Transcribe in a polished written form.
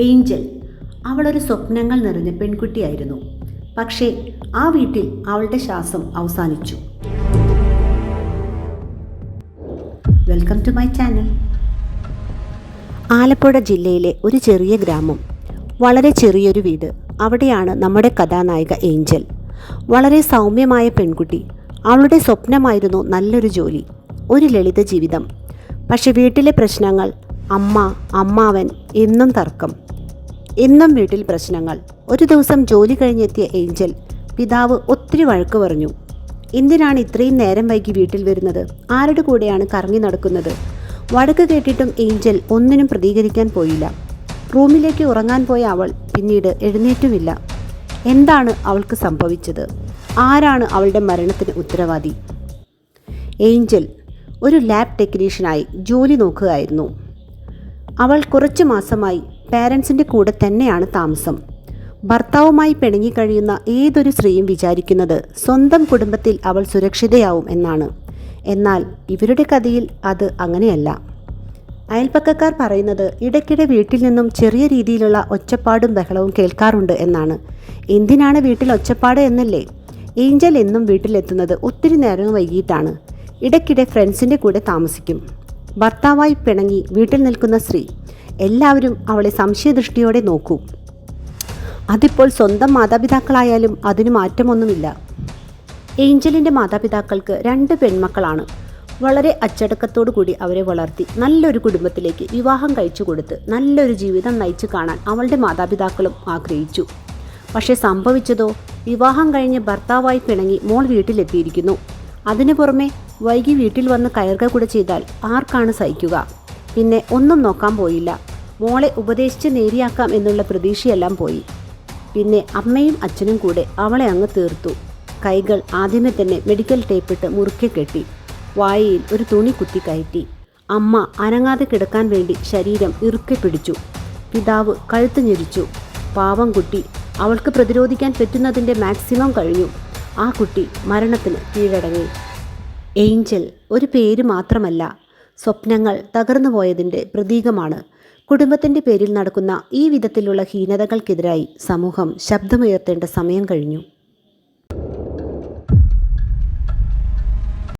Angel അവളൊരു സ്വപ്നങ്ങൾ നിറഞ്ഞ പെൺകുട്ടിയായിരുന്നു. പക്ഷേ ആ വീട്ടിൽ അവളുടെ ശ്വാസം അവസാനിച്ചു. Welcome to my channel. Alappuzha ജില്ലയിലെ ഒരു ചെറിയ ഗ്രാമം, വളരെ ചെറിയൊരു വീട്. അവിടെയാണ് നമ്മുടെ കഥാനായിക ഏഞ്ചൽ. വളരെ സൗമ്യമായ പെൺകുട്ടി. അവളുടെ സ്വപ്നമായിരുന്നു നല്ലൊരു ജോലി, ഒരു ലളിത ജീവിതം. പക്ഷെ വീട്ടിലെ പ്രശ്നങ്ങൾ, അമ്മ, അമ്മാവൻ, എന്നും തർക്കം, എന്നും വീട്ടിൽ പ്രശ്നങ്ങൾ. ഒരു ദിവസം ജോലി കഴിഞ്ഞെത്തിയ ഏഞ്ചൽ പിതാവ് ഒത്തിരി വഴക്ക് പറഞ്ഞു. എന്തിനാണ് ഇത്രയും നേരം വൈകി വീട്ടിൽ വരുന്നത്? ആരുടെ കൂടെയാണ് കറങ്ങി നടക്കുന്നത്? വഴക്ക് കേട്ടിട്ടും ഏഞ്ചൽ ഒന്നിനും പ്രതികരിക്കാൻ പോയില്ല. റൂമിലേക്ക് ഉറങ്ങാൻ പോയ അവൾ പിന്നീട് എഴുന്നേറ്റുമില്ല. എന്താണ് അവൾക്ക് സംഭവിച്ചത്? ആരാണ് അവളുടെ മരണത്തിന് ഉത്തരവാദി? ഏഞ്ചൽ ഒരു ലാബ് ടെക്നീഷ്യനായി ജോലി നോക്കുകയായിരുന്നു. അവൾ കുറച്ചു മാസമായി പാരൻസിൻ്റെ കൂടെ തന്നെയാണ് താമസം. ഭർത്താവുമായി പിണങ്ങിക്കഴിയുന്ന ഏതൊരു സ്ത്രീയും വിചാരിക്കുന്നത് സ്വന്തം കുടുംബത്തിൽ അവൾ സുരക്ഷിതയാവും എന്നാണ്. എന്നാൽ ഇവരുടെ കഥയിൽ അത് അങ്ങനെയല്ല. അയൽപ്പക്കക്കാർ പറയുന്നത് ഇടയ്ക്കിടെ വീട്ടിൽ നിന്നും ചെറിയ രീതിയിലുള്ള ഒച്ചപ്പാടും ബഹളവും കേൾക്കാറുണ്ട് എന്നാണ്. എന്തിനാണ് വീട്ടിൽ ഒച്ചപ്പാട് എന്നല്ലേ? ഏഞ്ചൽ എന്നും വീട്ടിലെത്തുന്നത് ഒത്തിരി നേരം വൈകിട്ടാണ്. ഇടയ്ക്കിടെ ഫ്രണ്ട്സിൻ്റെ കൂടെ താമസിക്കും. ഭർത്താവായി പിണങ്ങി വീട്ടിൽ നിൽക്കുന്ന സ്ത്രീ. എല്ലാവരും അവളെ സംശയദൃഷ്ടിയോടെ നോക്കൂ. അതിപ്പോൾ സ്വന്തം മാതാപിതാക്കളായാലും അതിന് മാറ്റമൊന്നുമില്ല. ഏഞ്ചലിൻ്റെ മാതാപിതാക്കൾക്ക് 2 പെൺമക്കളാണ്. വളരെ അച്ചടക്കത്തോടു കൂടി അവരെ വളർത്തി നല്ലൊരു കുടുംബത്തിലേക്ക് വിവാഹം കഴിച്ചു കൊടുത്ത് നല്ലൊരു ജീവിതം നയിച്ചു കാണാൻ അവളുടെ മാതാപിതാക്കളും ആഗ്രഹിച്ചു. പക്ഷേ സംഭവിച്ചതോ, വിവാഹം കഴിഞ്ഞ് ഭർത്താവായി പിണങ്ങി മോൾ വീട്ടിലെത്തിയിരിക്കുന്നു. അതിനു പുറമെ വൈകി വീട്ടിൽ വന്ന് കയറുക കൂടെ ചെയ്താൽ ആർക്കാണ് സഹിക്കുക? പിന്നെ ഒന്നും നോക്കാൻ പോയില്ല. മോളെ ഉപദേശിച്ച് നേരിയാക്കാം എന്നുള്ള പ്രതീക്ഷയെല്ലാം പോയി. പിന്നെ അമ്മയും അച്ഛനും കൂടെ അവളെ അങ്ങ് തീർത്തു. കൈകൾ ആദ്യമേ തന്നെ മെഡിക്കൽ ടേപ്പിട്ട് മുറുക്കെ കെട്ടി. വായയിൽ ഒരു തുണി കുത്തി കയറ്റി. അമ്മ അനങ്ങാതെ കിടക്കാൻ വേണ്ടി ശരീരം ഇറുക്കെ പിടിച്ചു. പിതാവ് കഴുത്ത് ഞെരിച്ചു. പാവം കുട്ടി. അവൾക്ക് പ്രതിരോധിക്കാൻ പറ്റുന്നതിൻ്റെ മാക്സിമം കഴിഞ്ഞു. ആ കുട്ടി മരണത്തിന് കീഴടങ്ങി. ഏഞ്ചൽ ഒരു പേര് മാത്രമല്ല, സ്വപ്നങ്ങൾ തകർന്നു പോയതിൻ്റെ പ്രതീകമാണ്. കുടുംബത്തിൻ്റെ പേരിൽ നടക്കുന്ന ഈ വിധത്തിലുള്ള ഹീനതകൾക്കെതിരായി സമൂഹം ശബ്ദമുയർത്തേണ്ട സമയം കഴിഞ്ഞു.